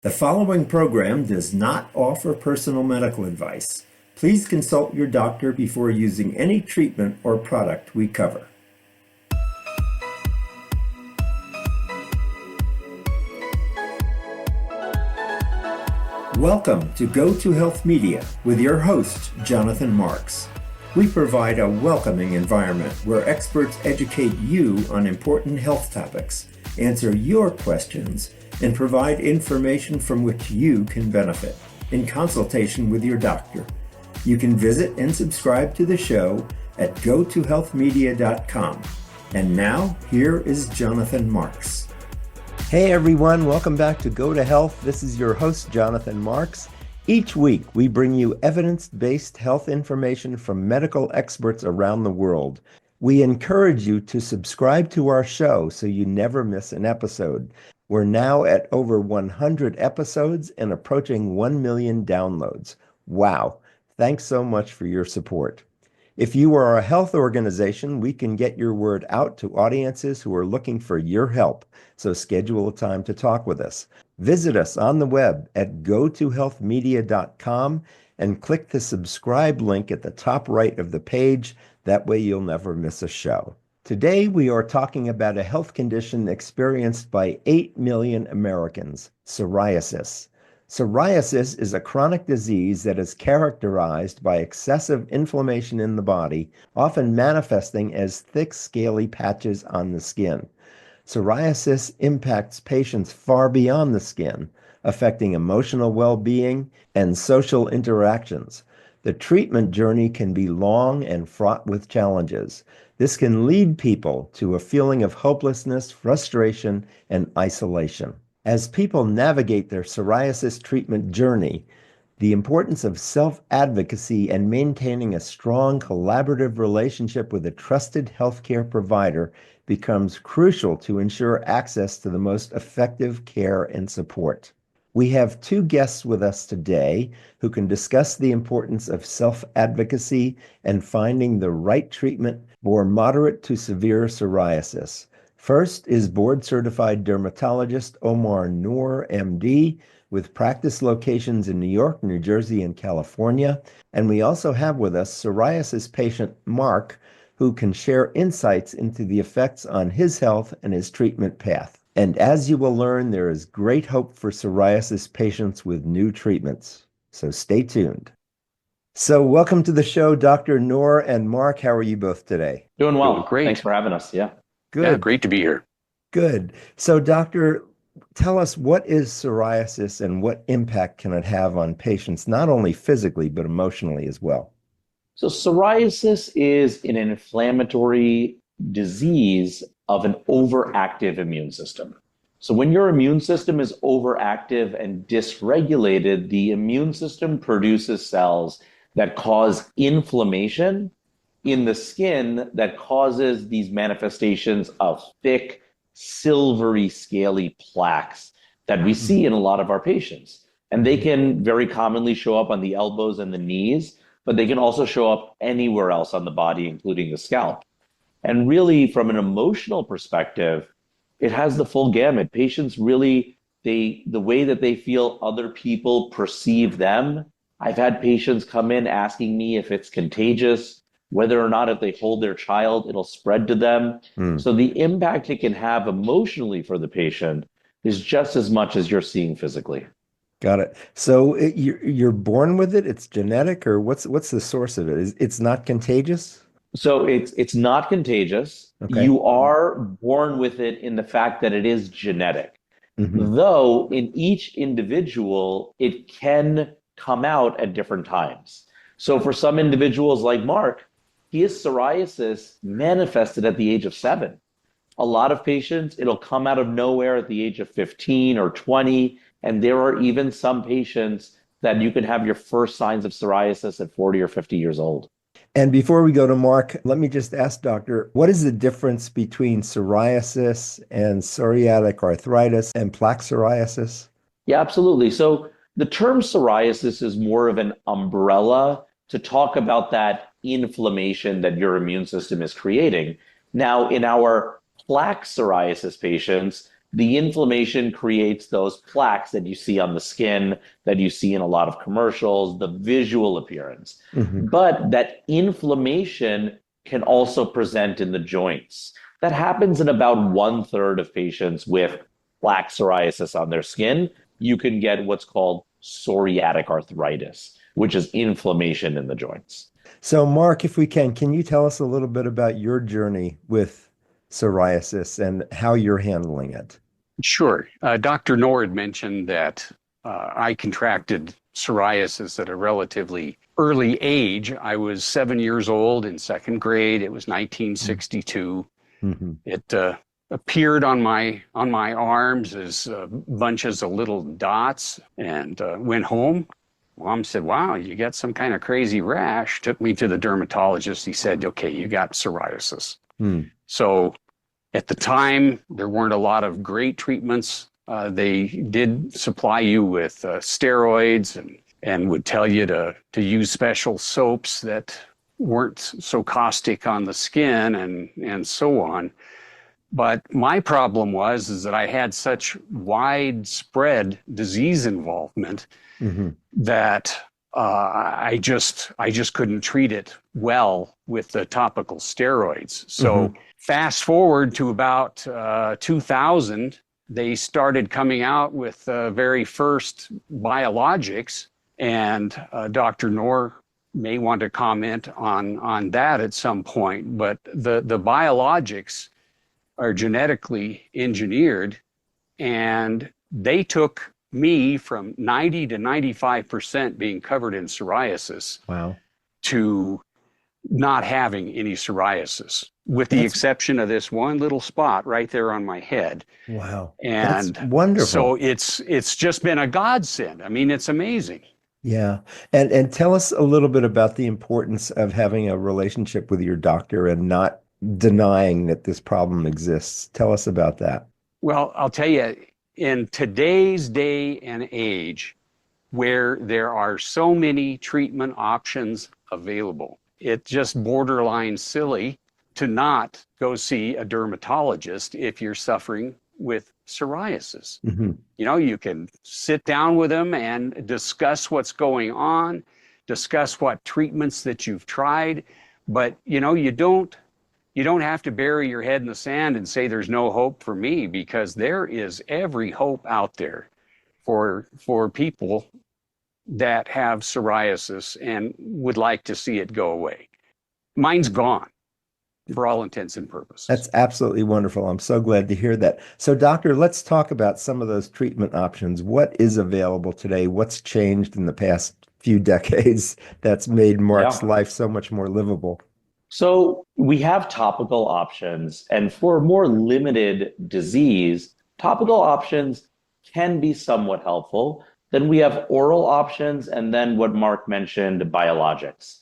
The following program does not offer personal medical advice. Please consult your doctor before using any treatment or product we cover. Welcome to Go to Health Media with your host, Jonathan Marks. We provide a welcoming environment where experts educate you on important health topics, answer your questions, and provide information from which you can benefit in consultation with your doctor. You can visit and subscribe to the show at gotohealthmedia.com. And now, here is Jonathan Marks. Hey everyone, welcome back to Go to Health. This is your host, Jonathan Marks. Each week, we bring you evidence-based health information from medical experts around the world. We encourage you to subscribe to our show so you never miss an episode. We're now at over 100 episodes and approaching 1 million downloads. Wow. Thanks so much for your support. If you are a health organization, we can get your word out to audiences who are looking for your help. So schedule a time to talk with us. Visit us on the web at gotohealthmedia.com and click the subscribe link at the top right of the page. That way you'll never miss a show. Today, we are talking about a health condition experienced by 8 million Americans, psoriasis. Psoriasis is a chronic disease that is characterized by excessive inflammation in the body, often manifesting as thick, scaly patches on the skin. Psoriasis impacts patients far beyond the skin, affecting emotional well-being and social interactions. The treatment journey can be long and fraught with challenges. This can lead people to a feeling of hopelessness, frustration, and isolation. As people navigate their psoriasis treatment journey, the importance of self-advocacy and maintaining a strong collaborative relationship with a trusted healthcare provider becomes crucial to ensure access to the most effective care and support. We have two guests with us today who can discuss the importance of self-advocacy and finding the right treatment for moderate to severe psoriasis. First is board-certified dermatologist Omar Noor, MD, with practice locations in New York, New Jersey, and California. And we also have with us psoriasis patient Mark, who can share insights into the effects on his health and his treatment path. And as you will learn, there is great hope for psoriasis patients with new treatments. So stay tuned. So welcome to the show, Dr. Noor and Mark. How are you both today? Doing well. Doing great. Thanks for having us. Yeah. Good. Yeah, great to be here. Good. So, Doctor, tell us, what is psoriasis and what impact can it have on patients, not only physically, but emotionally as well? So psoriasis is an inflammatory disease of an overactive immune system. So when your immune system is overactive and dysregulated, the immune system produces cells that cause inflammation in the skin that causes these manifestations of thick, silvery, scaly plaques that we see in a lot of our patients. And they can very commonly show up on the elbows and the knees, but they can also show up anywhere else on the body, including the scalp. And really, from an emotional perspective, it has the full gamut. Patients really, the way that they feel other people perceive them. I've had patients come in asking me if it's contagious, whether or not if they hold their child, it'll spread to them. So the impact it can have emotionally for the patient is just as much as you're seeing physically. Got it. So you're born with it? It's genetic, or what's the source of it? It's not contagious? So it's not contagious. Okay. You are born with it in the fact that it is genetic. Though in each individual, it can come out at different times. So for some individuals like Mark, his psoriasis manifested at the age of 7. A lot of patients, it'll come out of nowhere at the age of 15 or 20. And there are even some patients that you can have your first signs of psoriasis at 40 or 50 years old. And before we go to Mark, let me just ask, Doctor, what is the difference between psoriasis and psoriatic arthritis and plaque psoriasis? Yeah, absolutely. So the term psoriasis is more of an umbrella to talk about that inflammation that your immune system is creating. Now, in our plaque psoriasis patients, The inflammation creates those plaques that you see on the skin, that you see in a lot of commercials, the visual appearance. Hmm. But that inflammation can also present in the joints. That happens in about 1/3 of patients with plaque psoriasis on their skin. You can get what's called psoriatic arthritis, which is inflammation in the joints. So, Mark, if we can you tell us a little bit about your journey with psoriasis and how you're handling it? Sure. Dr. Noor had mentioned that I contracted psoriasis at a relatively early age. I was 7 years old in second grade. It was 1962. Mm-hmm. It appeared on my arms as bunches of little dots, and went home. Mom said, "Wow, you got some kind of crazy rash." Took me to the dermatologist. He said, "Okay, you got psoriasis." Mm. So at the time, there weren't a lot of great treatments. They did supply you with steroids and would tell you to use special soaps that weren't so caustic on the skin and so on. But my problem is that I had such widespread disease involvement Mm-hmm. that I just couldn't treat it well with the topical steroids. So Mm-hmm. fast forward to about 2000, they started coming out with the very first biologics, and Dr. Noor may want to comment on that at some point. But the biologics are genetically engineered, and they took me from 90 to 95% being covered in psoriasis Wow. to not having any psoriasis, with the That's exception of this one little spot right there on my head. wow. That's And so wonderful. it's just been a godsend. I mean, it's amazing. Yeah. And tell us a little bit about the importance of having a relationship with your doctor and not denying that this problem exists. Tell us about that. Well, I'll tell you, in today's day and age, where there are so many treatment options available, it's just borderline silly to not go see a dermatologist if you're suffering with psoriasis. Hmm. You know, you can sit down with them and discuss what's going on, discuss what treatments that you've tried, but you don't have to bury your head in the sand and say there's no hope for me, because there is every hope out there for people that have psoriasis and would like to see it go away. Mine's gone for all intents and purposes. That's absolutely wonderful. I'm so glad to hear that. So, doctor, let's talk about some of those treatment options. What is available today? What's changed in the past few decades that's made Mark's Yeah. life so much more livable? So we have topical options, and for more limited disease, topical options can be somewhat helpful. Then we have oral options, and then what Mark mentioned, biologics.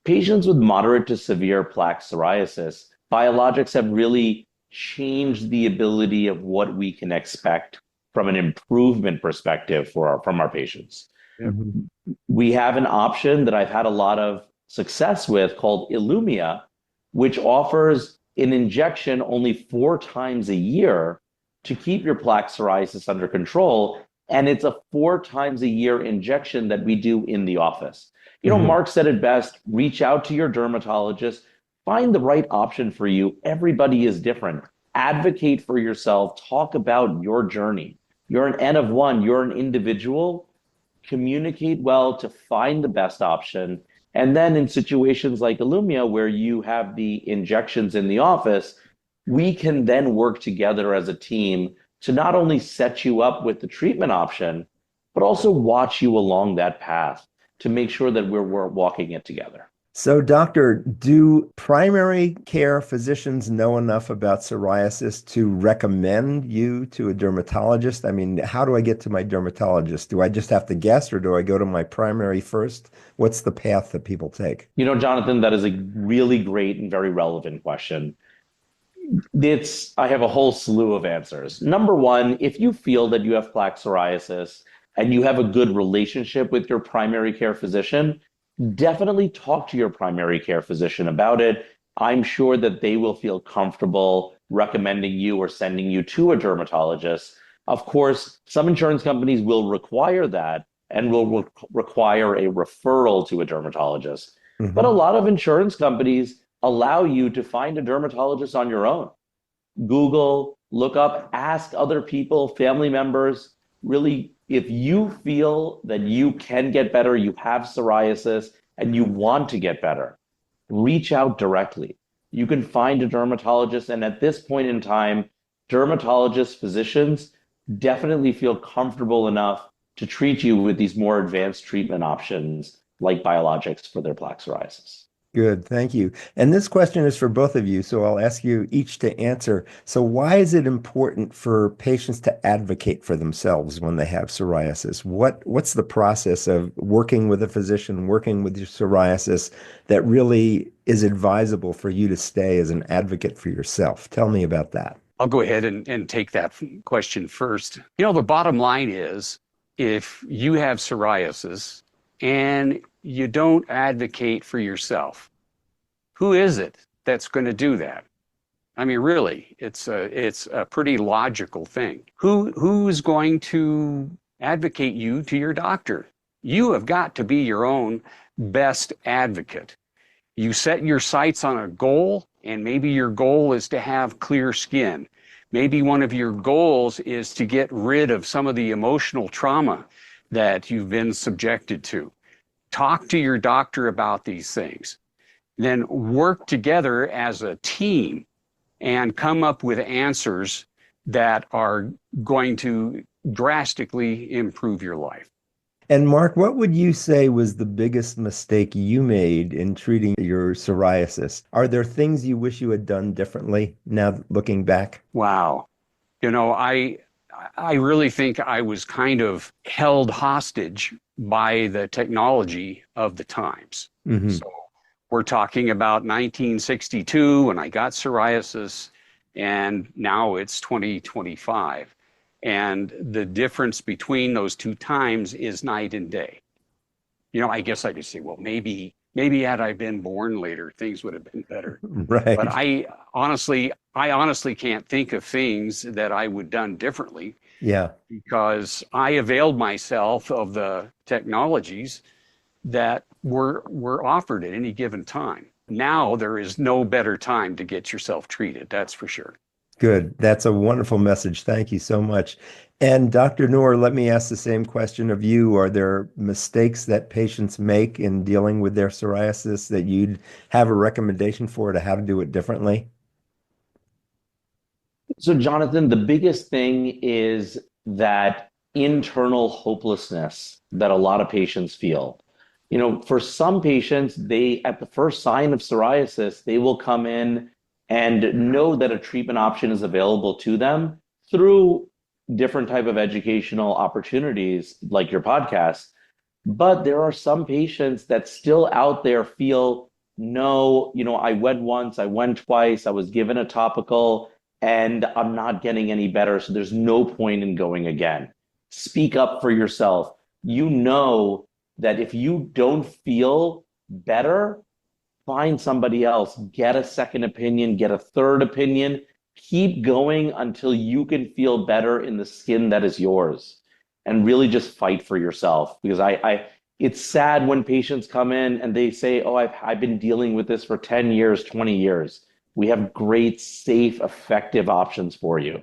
Patients with moderate to severe plaque psoriasis, biologics have really changed the ability of what we can expect from an improvement perspective from our patients. Yep. Mhm. We have an option that I've had a lot of success with called Illumia, which offers an injection only 4 times a year to keep your plaque psoriasis under control. And it's a 4 times a year injection that we do in the office. Mhm. Mark said it best, reach out to your dermatologist, find the right option for you. Everybody is different. Advocate for yourself, talk about your journey. You're an N of one, you're an individual. Communicate well to find the best option. And then in situations like Illumia, where you have the injections in the office, we can then work together as a team to not only set you up with the treatment option, but also watch you along that path to make sure that we're walking it together. So, doctor, do primary care physicians know enough about psoriasis to recommend you to a dermatologist? I mean, how do I get to my dermatologist? Do I just have to guess, or do I go to my primary first? What's the path that people take? Jonathan, that is a really great and very relevant question. I have a whole slew of answers. Number one, if you feel that you have plaque psoriasis and you have a good relationship with your primary care physician, definitely talk to your primary care physician about it. I'm sure that they will feel comfortable recommending you or sending you to a dermatologist. Of course, some insurance companies will require that and will require a referral to a dermatologist. But a Hmm. lot of insurance companies allow you to find a dermatologist on your own. Google, look up, ask other people, family members. Really, if you feel that you can get better, you have psoriasis, and you want to get better, reach out directly. You can find a dermatologist. And at this point in time, dermatologists, physicians definitely feel comfortable enough to treat you with these more advanced treatment options like biologics for their plaque psoriasis. Good, thank you. And this question is for both of you, so I'll ask you each to answer. So, why is it important for patients to advocate for themselves when they have psoriasis? What's the process of working with a physician, working with your psoriasis that really is advisable for you to stay as an advocate for yourself? Tell me about that. I'll go ahead and take that question first. The bottom line is if you have psoriasis and you don't advocate for yourself, who is it that's going to do that? I mean, really, it's a pretty logical thing. Who's going to advocate you to your doctor? You have got to be your own best advocate. You set your sights on a goal, and maybe your goal is to have clear skin. Maybe one of your goals is to get rid of some of the emotional trauma that you've been subjected to. Talk to your doctor about these things. Then work together as a team and come up with answers that are going to drastically improve your life. And Mark, what would you say was the biggest mistake you made in treating your psoriasis? Are there things you wish you had done differently now looking back? Wow. I really think I was kind of held hostage by the technology of the times. Hmm. So we're talking about 1962 when I got psoriasis, and now it's 2025. And the difference between those two times is night and day. I guess I could say, well, maybe had I been born later, things would have been better. But Right. I honestly can't think of things that I would have done differently Yeah. because I availed myself of the technologies that were offered at any given time. Now there is no better time to get yourself treated, that's for sure. Good. That's a wonderful message. Thank you so much. And Dr. Noor, let me ask the same question of you. Are there mistakes that patients make in dealing with their psoriasis that you'd have a recommendation for to how to do it differently? So, Jonathan, the biggest thing is that internal hopelessness that a lot of patients feel. For some patients, at the first sign of psoriasis, they will come in and know that a treatment option is available to them through different type of educational opportunities like your podcast. But there are some patients that still out there feel, no, I went once, I went twice, I was given a topical, and I'm not getting any better. So there's no point in going again. Speak up for yourself. You know that if you don't feel better, find somebody else, get a second opinion, get a third opinion, keep going until you can feel better in the skin that is yours and really just fight for yourself. Because it's sad when patients come in and they say, oh, I've been dealing with this for 10 years, 20 years. We have great, safe, effective options for you.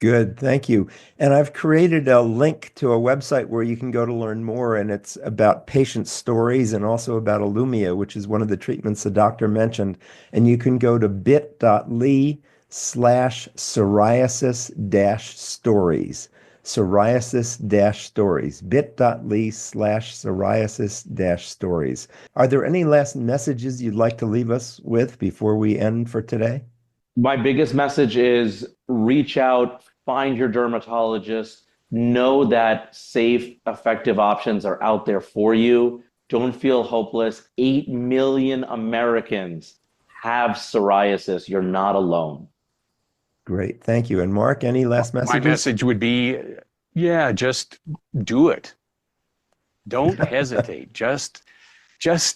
Good, thank you. And I've created a link to a website where you can go to learn more, and it's about patient stories and also about Illumia, which is one of the treatments the doctor mentioned. And you can go to bit.ly/psoriasis-stories. Psoriasis-stories. bit.ly/psoriasis-stories. Are there any last messages you'd like to leave us with before we end for today? My biggest message is reach out, find your dermatologist, know that safe, effective options are out there for you. Don't feel hopeless. 8 million Americans have psoriasis. You're not alone. Great, thank you. And Mark, any last My messages? message would be, yeah, just do it. Don't hesitate. Just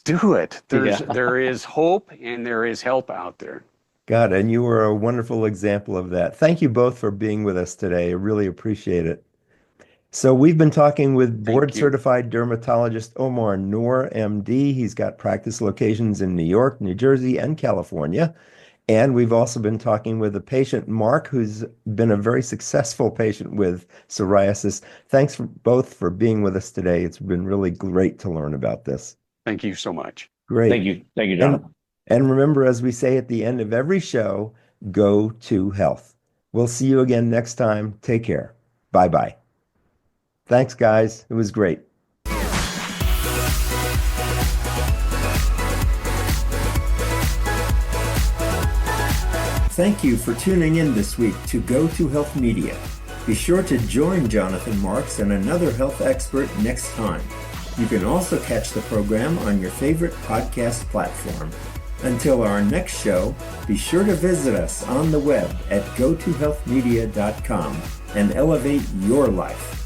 do it. Yeah. There is hope and there is help out there. God, and you were a wonderful example of that. Thank you both for being with us today. I really appreciate it. So we've been talking with board Thank you. certified dermatologist Omar Noor, MD. He's got practice locations in New York, New Jersey, and California. And we've also been talking with a patient, Mark, who's been a very successful patient with psoriasis. Thanks both for being with us today. It's been really great to learn about this. Thank you so much. Great. Thank you, And Jonathan. and remember, as we say at the end of every show, go to health. We'll see you again next time. Take care. Bye-bye. Thanks, guys. It was great. Thank you for tuning in this week to Go to Health Media. Be sure to join Jonathan Marks and another health expert next time. You can also catch the program on your favorite podcast platform. Until our next show, be sure to visit us on the web at gotohealthmedia.com and elevate your life.